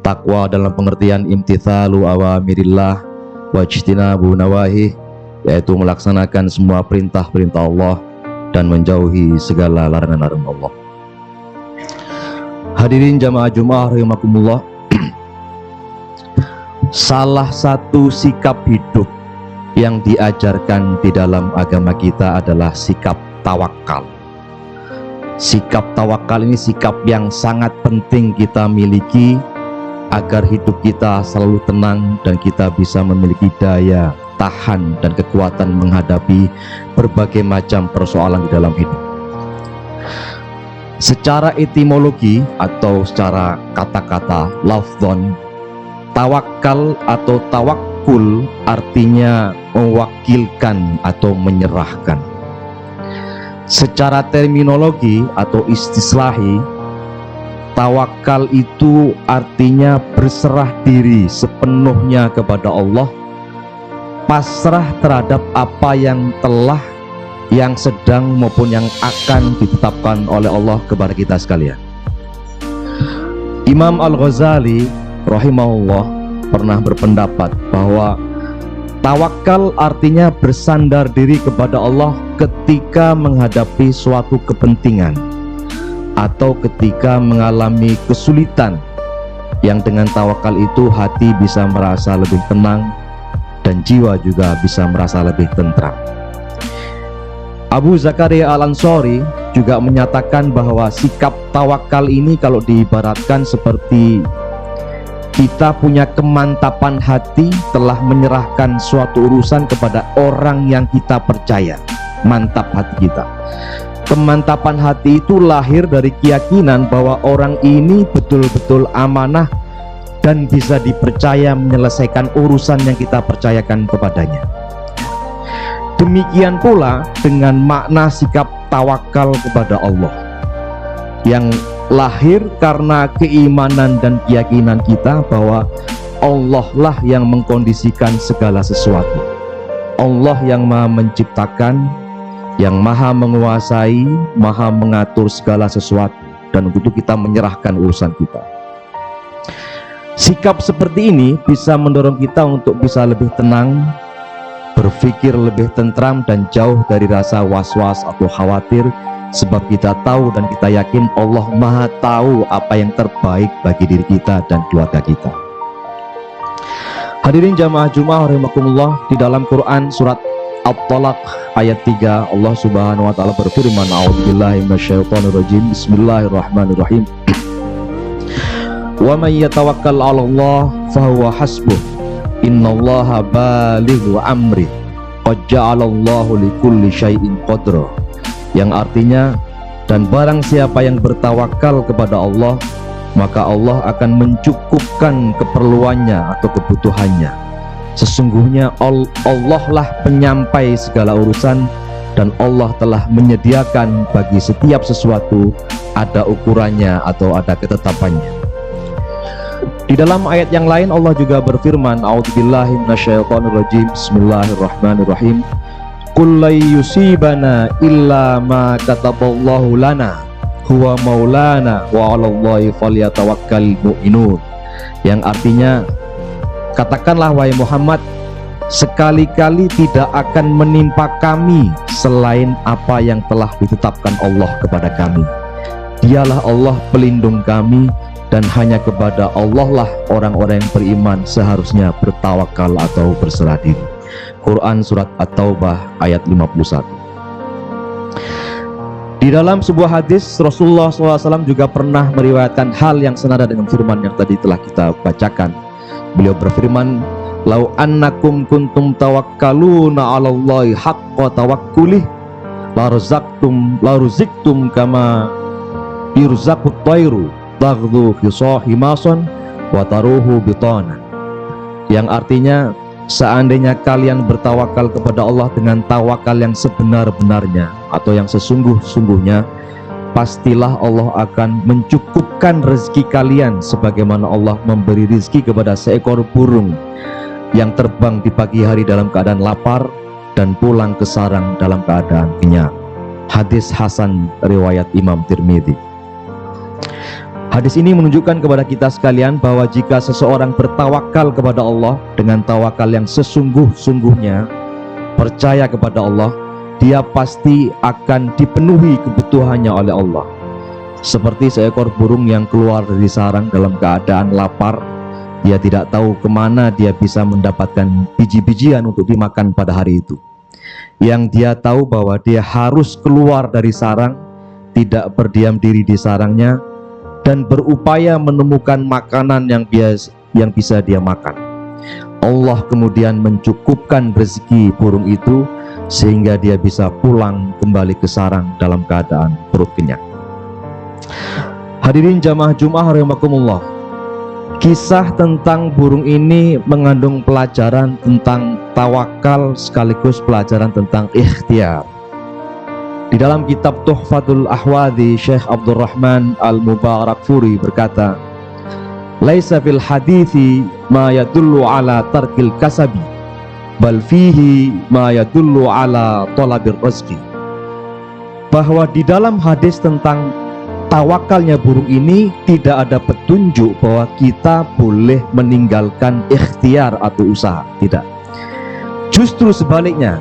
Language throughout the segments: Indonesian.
Takwa dalam pengertian imtithalu awamirillah wajtinabu nawahi, yaitu melaksanakan semua perintah-perintah Allah dan menjauhi segala larangan-larangan Allah. Hadirin jamaah Jumat rahimakumullah. Salah satu sikap hidup yang diajarkan di dalam agama kita adalah sikap tawakal. Sikap tawakal ini sikap yang sangat penting kita miliki agar hidup kita selalu tenang dan kita bisa memiliki daya tahan dan kekuatan menghadapi berbagai macam persoalan di dalam hidup. Secara etimologi atau secara kata-kata lafzon, tawakal atau tawakkul artinya mewakilkan atau menyerahkan. Secara terminologi atau istislahi, tawakal itu artinya berserah diri sepenuhnya kepada Allah, pasrah terhadap apa yang telah, yang sedang maupun yang akan ditetapkan oleh Allah kepada kita sekalian. Imam Al-Ghazali rahimahullah pernah berpendapat bahwa tawakal artinya bersandar diri kepada Allah ketika menghadapi suatu kepentingan atau ketika mengalami kesulitan, yang dengan tawakal itu hati bisa merasa lebih tenang dan jiwa juga bisa merasa lebih tentram. Abu Zakaria Al-Ansari juga menyatakan bahwa sikap tawakal ini kalau diibaratkan seperti kita punya kemantapan hati, telah menyerahkan suatu urusan kepada orang yang kita percaya. Mantap hati kita. Kemantapan hati itu lahir dari keyakinan bahwa orang ini betul-betul amanah dan bisa dipercaya menyelesaikan urusan yang kita percayakan kepadanya. Demikian pula dengan makna sikap tawakal kepada Allah yang lahir karena keimanan dan keyakinan kita bahwa Allah lah yang mengkondisikan segala sesuatu. Allah yang maha menciptakan, yang maha menguasai, maha mengatur segala sesuatu, dan untuk itu kita menyerahkan urusan kita. Sikap seperti ini bisa mendorong kita untuk bisa lebih tenang, berpikir lebih tentram dan jauh dari rasa was-was atau khawatir, sebab kita tahu dan kita yakin Allah maha tahu apa yang terbaik bagi diri kita dan keluarga kita. Hadirin jamaah Jumat rahimakumullah, di dalam Quran surat At-Talaq ayat 3 Allah subhanahu wa ta'ala berfirman, a'udzubillahi minasyaitonirrajim, bismillahirrahmanirrahim, wa may yatawakkal 'ala Allah fahuwa hasbuh, innallaha balighu amri, qad ja'alallahu likulli syai'in qadra, yang artinya, dan barang siapa yang bertawakal kepada Allah, maka Allah akan mencukupkan keperluannya atau kebutuhannya. Sesungguhnya Allah lah penyampai segala urusan, dan Allah telah menyediakan bagi setiap sesuatu ada ukurannya atau ada ketetapannya. Di dalam ayat yang lain Allah juga berfirman, a'udzubillahi minasyaitonirrajim, bismillahirrahmanirrahim, qul la yusibana illa ma kataballahu lana huwa maulana wa 'alallahi falyatawakkalul mu'minun, yang artinya, katakanlah wahai Muhammad, sekali-kali tidak akan menimpa kami selain apa yang telah ditetapkan Allah kepada kami. Dialah Allah pelindung kami, dan hanya kepada Allah lah orang-orang yang beriman seharusnya bertawakal atau berserah diri. Quran surat At-Taubah ayat 51. Di dalam sebuah hadis Rasulullah SAW juga pernah meriwayatkan hal yang senada dengan firman yang tadi telah kita bacakan. Beliau berfirman, lau annakum kuntum tawakkaluna 'alallahi haqqa tawakkulih la ruziktum kama yurzaqut thayru taghdu fi himason wa taruhu bitana, yang artinya, seandainya kalian bertawakal kepada Allah dengan tawakal yang sebenar-benarnya atau yang sesungguh-sungguhnya, pastilah Allah akan mencukupkan rezeki kalian sebagaimana Allah memberi rezeki kepada seekor burung yang terbang di pagi hari dalam keadaan lapar dan pulang ke sarang dalam keadaan kenyang. Hadis hasan riwayat Imam Tirmidzi. Hadis ini menunjukkan kepada kita sekalian bahwa jika seseorang bertawakal kepada Allah dengan tawakal yang sesungguh-sungguhnya, percaya kepada Allah, dia pasti akan dipenuhi kebutuhannya oleh Allah. Seperti seekor burung yang keluar dari sarang dalam keadaan lapar, dia tidak tahu kemana dia bisa mendapatkan biji-bijian untuk dimakan pada hari itu. Yang dia tahu bahwa dia harus keluar dari sarang, tidak berdiam diri di sarangnya, dan berupaya menemukan makanan yang bisa dia makan. Allah kemudian mencukupkan rezeki burung itu sehingga dia bisa pulang kembali ke sarang dalam keadaan perut kenyang. Hadirin jamaah Jumat rahimakumullah, kisah tentang burung ini mengandung pelajaran tentang tawakal sekaligus pelajaran tentang ikhtiar. Di dalam kitab Tuhfatul Ahwadhi, Syekh Abdurrahman Al-Mubarakfuri berkata, "Laisa fil hadithi ma yadullu ala tarkil kasabi, bal fihi ma yadullu ala talabir rezeki." Bahwa di dalam hadis tentang tawakalnya burung ini tidak ada petunjuk bahwa kita boleh meninggalkan ikhtiar atau usaha, tidak. Justru sebaliknya,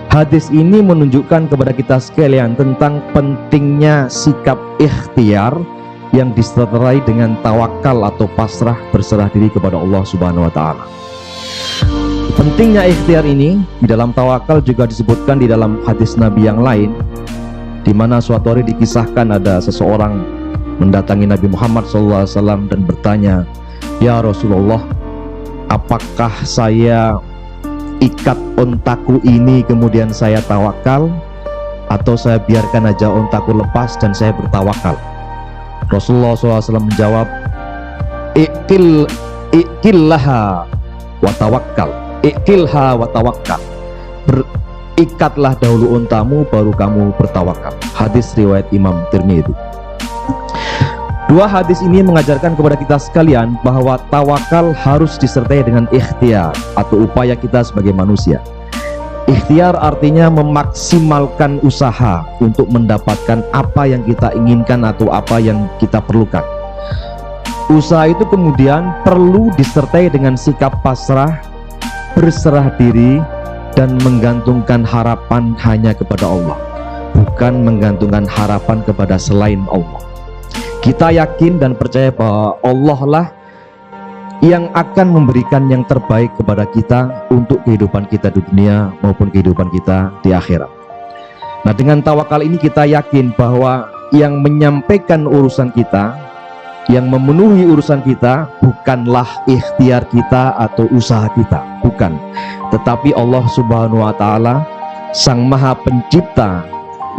hadis ini menunjukkan kepada kita sekalian tentang pentingnya sikap ikhtiar yang disertai dengan tawakal atau pasrah berserah diri kepada Allah Subhanahu wa taala. Pentingnya ikhtiar ini di dalam tawakal juga disebutkan di dalam hadis Nabi yang lain, di mana suatu hari dikisahkan ada seseorang mendatangi Nabi Muhammad SAW dan bertanya, "Ya Rasulullah, apakah saya ikat ontaku ini kemudian saya tawakal, atau saya biarkan aja ontaku lepas dan saya bertawakal?" Rasulullah SAW menjawab, "Iqilha wa tawakkal, iqilha wa tawakkal." Berikatlah dahulu ontamu baru kamu bertawakal. Hadis riwayat Imam Tirmidzi. Dua hadis ini mengajarkan kepada kita sekalian bahwa tawakal harus disertai dengan ikhtiar atau upaya kita sebagai manusia. Ikhtiar artinya memaksimalkan usaha untuk mendapatkan apa yang kita inginkan atau apa yang kita perlukan. Usaha itu kemudian perlu disertai dengan sikap pasrah, berserah diri, dan menggantungkan harapan hanya kepada Allah, bukan menggantungkan harapan kepada selain Allah. Kita yakin dan percaya bahwa Allah lah yang akan memberikan yang terbaik kepada kita untuk kehidupan kita di dunia maupun kehidupan kita di akhirat. Nah, dengan tawakal ini kita yakin bahwa yang menyampaikan urusan kita, yang memenuhi urusan kita bukanlah ikhtiar kita atau usaha kita, bukan. Tetapi Allah Subhanahu wa taala, Sang Maha Pencipta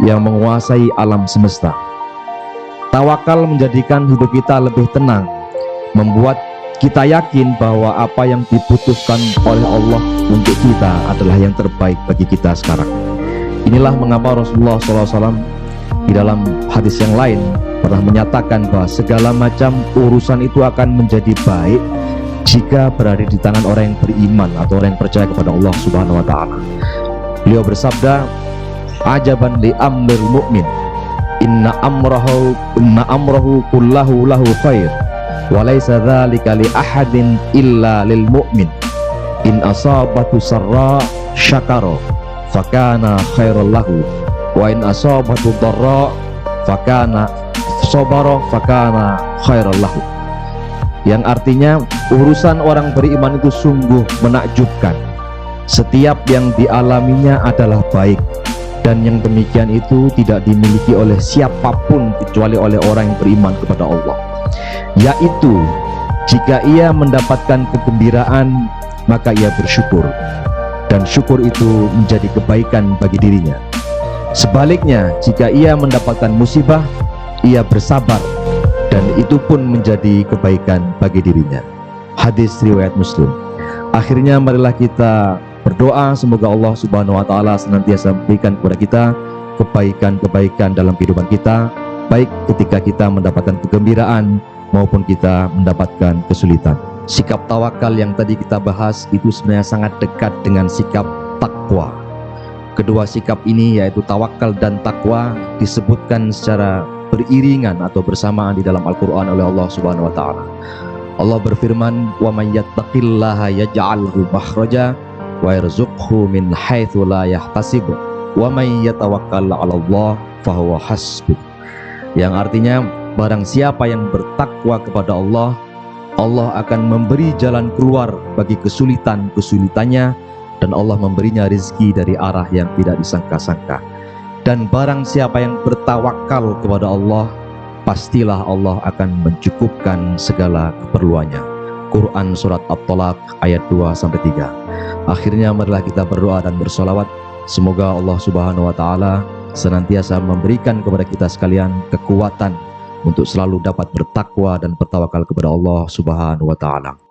yang menguasai alam semesta. Tawakal menjadikan hidup kita lebih tenang, membuat kita yakin bahwa apa yang diputuskan oleh Allah untuk kita adalah yang terbaik bagi kita sekarang. Inilah mengapa Rasulullah SAW di dalam hadis yang lain pernah menyatakan bahwa segala macam urusan itu akan menjadi baik jika berada di tangan orang yang beriman atau orang yang percaya kepada Allah Subhanahu wa taala. Beliau bersabda, "Ajaban li amril mu'min, inna amrahu kullahu lahu khair, wa laysa dzalika li ahadin illa lil mu'min. In asabatu sarra syakara fakana khairal lahu, wa in asabatu dharra fakana sabara fakana khairal lahu." Yang artinya urusan orang beriman itu sungguh menakjubkan. Setiap yang dialaminya adalah baik, dan yang demikian itu tidak dimiliki oleh siapapun kecuali oleh orang yang beriman kepada Allah, yaitu jika ia mendapatkan kegembiraan maka ia bersyukur, dan syukur itu menjadi kebaikan bagi dirinya. Sebaliknya, jika ia mendapatkan musibah, ia bersabar, dan itu pun menjadi kebaikan bagi dirinya. Hadis riwayat Muslim. Akhirnya marilah kita berdoa semoga Allah Subhanahu wa taala senantiasa memberikan kepada kita kebaikan-kebaikan dalam kehidupan kita, baik ketika kita mendapatkan kegembiraan maupun kita mendapatkan kesulitan. Sikap tawakal yang tadi kita bahas itu sebenarnya sangat dekat dengan sikap takwa. Kedua sikap ini yaitu tawakal dan takwa disebutkan secara beriringan atau bersamaan di dalam Al-Qur'an oleh Allah Subhanahu wa taala. Allah berfirman, "Wa may yattaqillaha yaj'al lahu makhraja wa yarzuqhu min haitsu la yahtasib wa may yatawakkal 'alallah fahuwa hasbuh." Yang artinya, barang siapa yang bertakwa kepada Allah, Allah akan memberi jalan keluar bagi kesulitan-kesulitannya, dan Allah memberinya rezeki dari arah yang tidak disangka-sangka. Dan barang siapa yang bertawakal kepada Allah, pastilah Allah akan mencukupkan segala keperluannya. Quran Surat At-Tolaq ayat 2-3. Akhirnya marilah kita berdoa dan bersolawat. Semoga Allah Subhanahu wa taala senantiasa memberikan kepada kita sekalian kekuatan untuk selalu dapat bertakwa dan bertawakal kepada Allah Subhanahu wa taala.